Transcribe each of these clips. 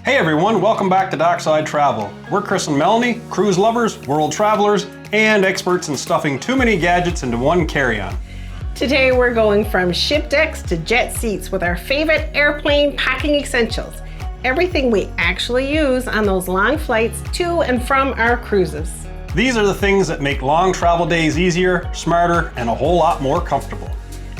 Hey everyone, welcome back to Dockside Travel. We're Chris and Melanie, cruise lovers, world travelers, and experts in stuffing too many gadgets into one carry-on. Today we're going from ship decks to jet seats with our favorite airplane packing essentials. Everything we actually use on those long flights to and from our cruises. These are the things that make long travel days easier, smarter, and a whole lot more comfortable.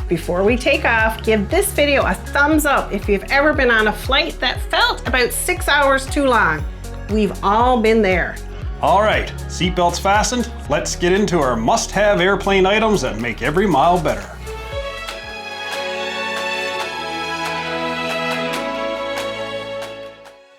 Before we take off, give this video a thumbs up if you've ever been on a flight that felt about 6 hours too long. We've all been there. All right, seatbelts fastened. Let's get into our must-have airplane items that make every mile better.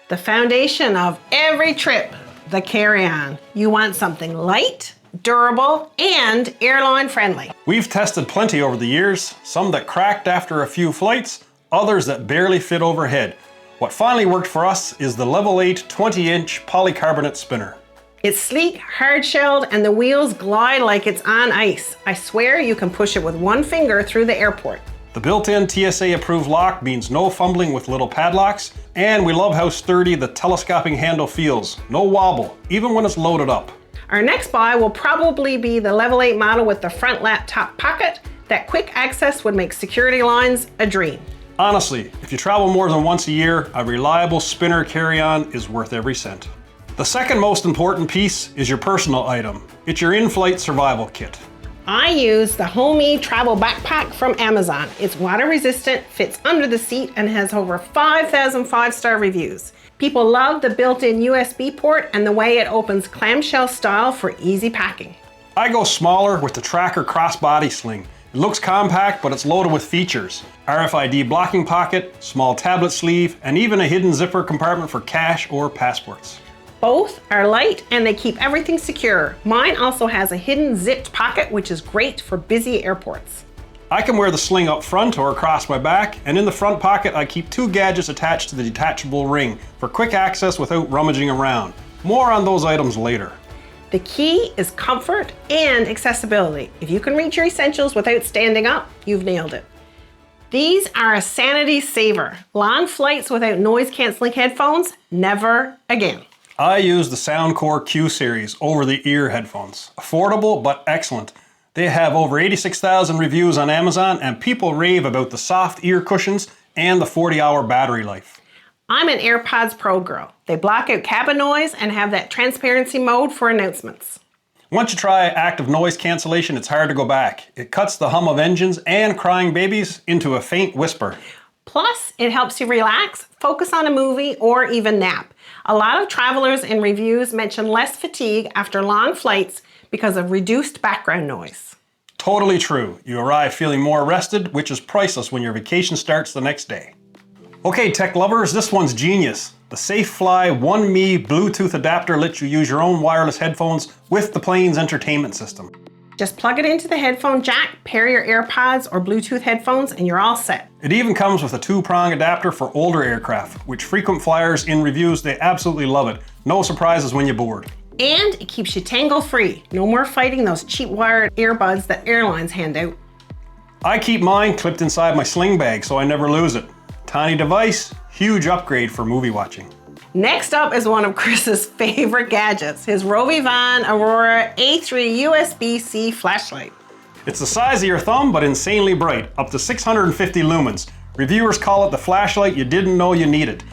The foundation of every trip, the carry-on. You want something light, durable, and airline friendly. We've tested plenty over the years, some that cracked after a few flights, others that barely fit overhead. What finally worked for us is the Level 8 20-inch polycarbonate spinner. It's sleek, hard-shelled, and the wheels glide like it's on ice. I swear you can push it with one finger through the airport. The built-in TSA-approved lock means no fumbling with little padlocks, and we love how sturdy the telescoping handle feels. No wobble, even when it's loaded up. Our next buy will probably be the Level 8 model with the front laptop pocket. That quick access would make security lines a dream. Honestly, if you travel more than once a year, a reliable spinner carry-on is worth every cent. The second most important piece is your personal item. It's your in-flight survival kit. I use the Homey travel backpack from Amazon. It's water resistant, fits under the seat, and has over 5,000 five-star reviews. People love the built-in USB port and the way it opens clamshell style for easy packing. I go smaller with the Tracker crossbody sling. It looks compact, but it's loaded with features. RFID blocking pocket, small tablet sleeve, and even a hidden zipper compartment for cash or passports. Both are light and they keep everything secure. Mine also has a hidden zipped pocket, which is great for busy airports. I can wear the sling up front or across my back, and in the front pocket I keep two gadgets attached to the detachable ring for quick access without rummaging around. More on those items later. The key is comfort and accessibility. If you can reach your essentials without standing up, you've nailed it. These are a sanity saver. Long flights without noise-canceling headphones? Never again. I use the Soundcore Q series over-the-ear headphones. Affordable but excellent. They have over 86,000 reviews on Amazon, and people rave about the soft ear cushions and the 40-hour battery life. I'm an AirPods Pro girl. They block out cabin noise and have that transparency mode for announcements. Once you try active noise cancellation, it's hard to go back. It cuts the hum of engines and crying babies into a faint whisper. Plus, it helps you relax, focus on a movie, or even nap. A lot of travelers in reviews mention less fatigue after long flights because of reduced background noise. Totally true. You arrive feeling more rested, which is priceless when your vacation starts the next day. Okay, tech lovers, this one's genius. The SafeFly 1Me Bluetooth adapter lets you use your own wireless headphones with the plane's entertainment system. Just plug it into the headphone jack, pair your AirPods or Bluetooth headphones, and you're all set. It even comes with a two-prong adapter for older aircraft, which frequent flyers in reviews, they absolutely love it. No surprises when you board. And it keeps you tangle-free. No more fighting those cheap wired earbuds that airlines hand out. I keep mine clipped inside my sling bag so I never lose it. Tiny device, huge upgrade for movie watching. Next up is one of Chris's favorite gadgets, his Rovivon Aurora A3 USB-C flashlight. It's the size of your thumb, but insanely bright, up to 650 lumens. Reviewers call it the flashlight you didn't know you needed.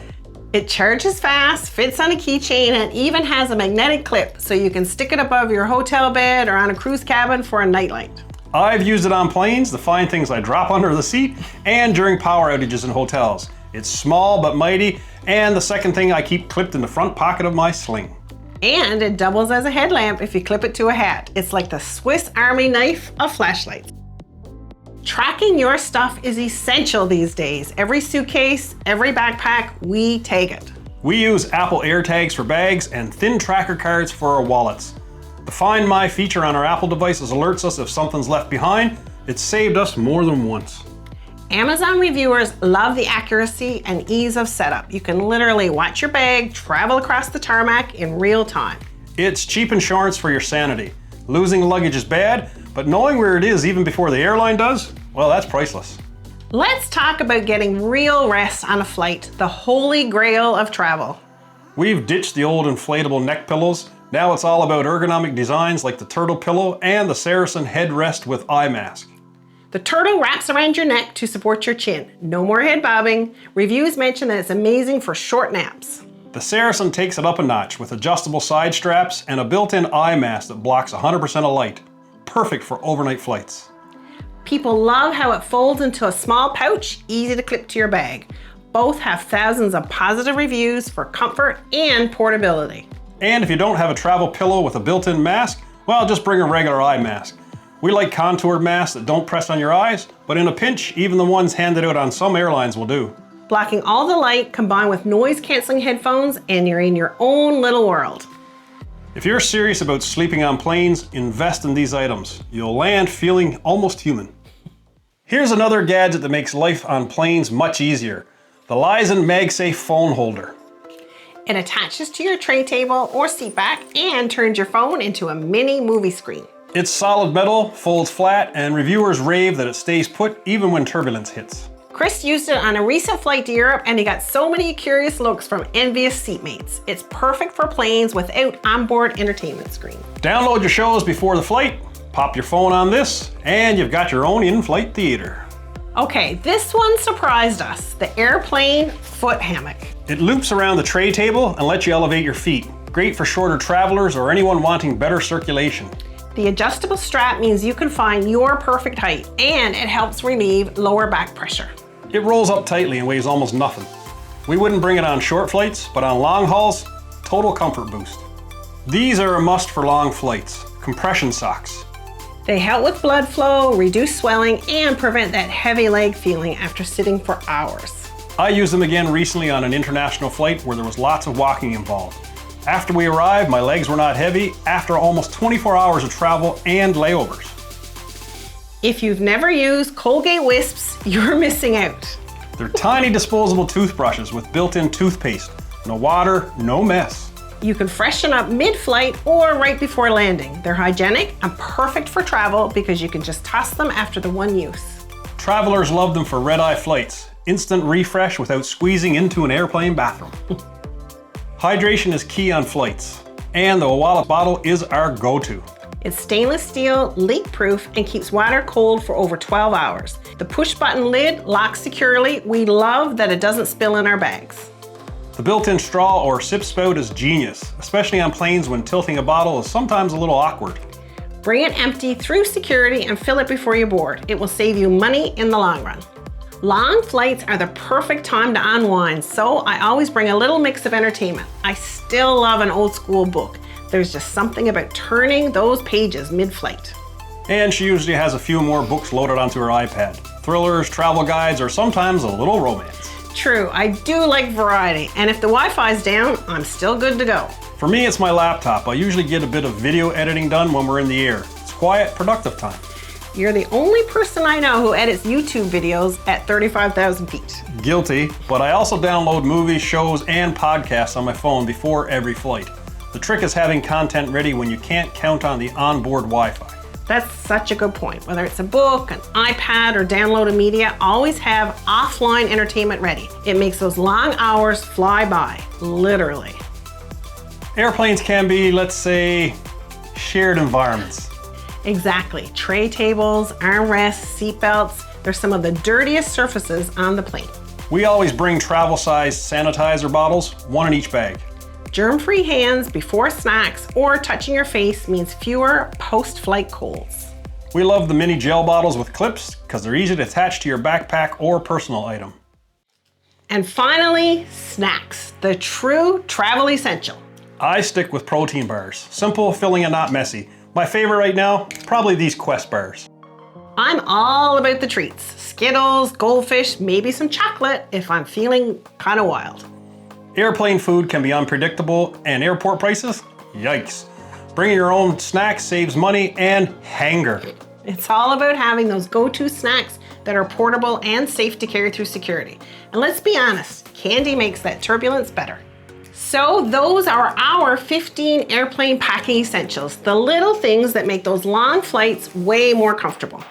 It charges fast, fits on a keychain, and even has a magnetic clip so you can stick it above your hotel bed or on a cruise cabin for a nightlight. I've used it on planes to find things I drop under the seat and during power outages in hotels. It's small but mighty, and the second thing I keep clipped in the front pocket of my sling. And it doubles as a headlamp if you clip it to a hat. It's like the Swiss Army knife of flashlights. Tracking your stuff is essential these days. Every suitcase, every backpack, we take it. We use Apple AirTags for bags and thin tracker cards for our wallets. The Find My feature on our Apple devices alerts us if something's left behind. It's saved us more than once. Amazon reviewers love the accuracy and ease of setup. You can literally watch your bag travel across the tarmac in real time. It's cheap insurance for your sanity. Losing luggage is bad, but knowing where it is even before the airline does, well, that's priceless. Let's talk about getting real rest on a flight, the holy grail of travel. We've ditched the old inflatable neck pillows. Now it's all about ergonomic designs like the turtle pillow and the Saracen headrest with eye mask. The turtle wraps around your neck to support your chin. No more head bobbing. Reviews mention that it's amazing for short naps. The Saracen takes it up a notch with adjustable side straps and a built-in eye mask that blocks 100% of light. Perfect for overnight flights. People love how it folds into a small pouch, easy to clip to your bag. Both have thousands of positive reviews for comfort and portability. And if you don't have a travel pillow with a built-in mask, well, just bring a regular eye mask. We like contoured masks that don't press on your eyes, but in a pinch, even the ones handed out on some airlines will do. Blocking all the light combined with noise-canceling headphones, and you're in your own little world. If you're serious about sleeping on planes, invest in these items. You'll land feeling almost human. Here's another gadget that makes life on planes much easier. The Lysen MagSafe phone holder. It attaches to your tray table or seat back and turns your phone into a mini movie screen. It's solid metal, folds flat, and reviewers rave that it stays put even when turbulence hits. Chris used it on a recent flight to Europe and he got so many curious looks from envious seatmates. It's perfect for planes without onboard entertainment screen. Download your shows before the flight, pop your phone on this, and you've got your own in-flight theater. Okay, this one surprised us, the airplane foot hammock. It loops around the tray table and lets you elevate your feet. Great for shorter travelers or anyone wanting better circulation. The adjustable strap means you can find your perfect height and it helps relieve lower back pressure. It rolls up tightly and weighs almost nothing. We wouldn't bring it on short flights, but on long hauls, total comfort boost. These are a must for long flights, compression socks. They help with blood flow, reduce swelling, and prevent that heavy leg feeling after sitting for hours. I used them again recently on an international flight where there was lots of walking involved. After we arrived, my legs were not heavy after almost 24 hours of travel and layovers. If you've never used Colgate Wisps, you're missing out. They're tiny disposable toothbrushes with built-in toothpaste. No water, no mess. You can freshen up mid-flight or right before landing. They're hygienic and perfect for travel because you can just toss them after the one use. Travelers love them for red-eye flights. Instant refresh without squeezing into an airplane bathroom. Hydration is key on flights, and the Owala bottle is our go-to. It's stainless steel, leak-proof, and keeps water cold for over 12 hours. The push-button lid locks securely. We love that it doesn't spill in our bags. The built-in straw or sip spout is genius, especially on planes when tilting a bottle is sometimes a little awkward. Bring it empty through security and fill it before you board. It will save you money in the long run. Long flights are the perfect time to unwind, so I always bring a little mix of entertainment. I still love an old school book. There's just something about turning those pages mid-flight. And she usually has a few more books loaded onto her iPad. Thrillers, travel guides, or sometimes a little romance. True, I do like variety, and if the Wi-Fi's down, I'm still good to go. For me, it's my laptop. I usually get a bit of video editing done when we're in the air. It's quiet, productive time. You're the only person I know who edits YouTube videos at 35,000 feet. Guilty, but I also download movies, shows, and podcasts on my phone before every flight. The trick is having content ready when you can't count on the onboard Wi-Fi. That's such a good point. Whether it's a book, an iPad, or downloaded media, always have offline entertainment ready. It makes those long hours fly by, literally. Airplanes can be, let's say, shared environments. Exactly. Tray tables, armrests, seatbelts, they're some of the dirtiest surfaces on the plane. We always bring travel-sized sanitizer bottles, one in each bag. Germ-free hands before snacks or touching your face means fewer post-flight colds. We love the mini gel bottles with clips because they're easy to attach to your backpack or personal item. And finally, snacks, the true travel essential. I stick with protein bars. Simple, filling, and not messy. My favorite right now, probably these Quest bars. I'm all about the treats. Skittles, goldfish, maybe some chocolate if I'm feeling kind of wild. Airplane food can be unpredictable, and airport prices? Yikes. Bringing your own snacks saves money and hanger. It's all about having those go-to snacks that are portable and safe to carry through security. And let's be honest, candy makes that turbulence better. So those are our 15 airplane packing essentials, the little things that make those long flights way more comfortable.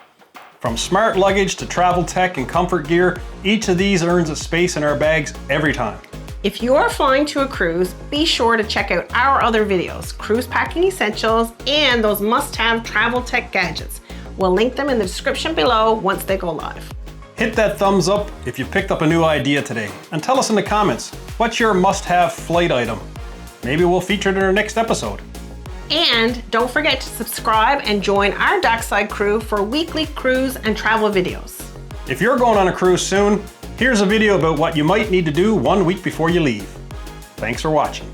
From smart luggage to travel tech and comfort gear, each of these earns a space in our bags every time. If you are flying to a cruise, be sure to check out our other videos, cruise packing essentials, and those must-have travel tech gadgets. We'll link them in the description below once they go live. Hit that thumbs up if you picked up a new idea today, and tell us in the comments, what's your must-have flight item? Maybe we'll feature it in our next episode. And don't forget to subscribe and join our Dockside crew for weekly cruise and travel videos. If you're going on a cruise soon, here's a video about what you might need to do 1 week before you leave. Thanks for watching.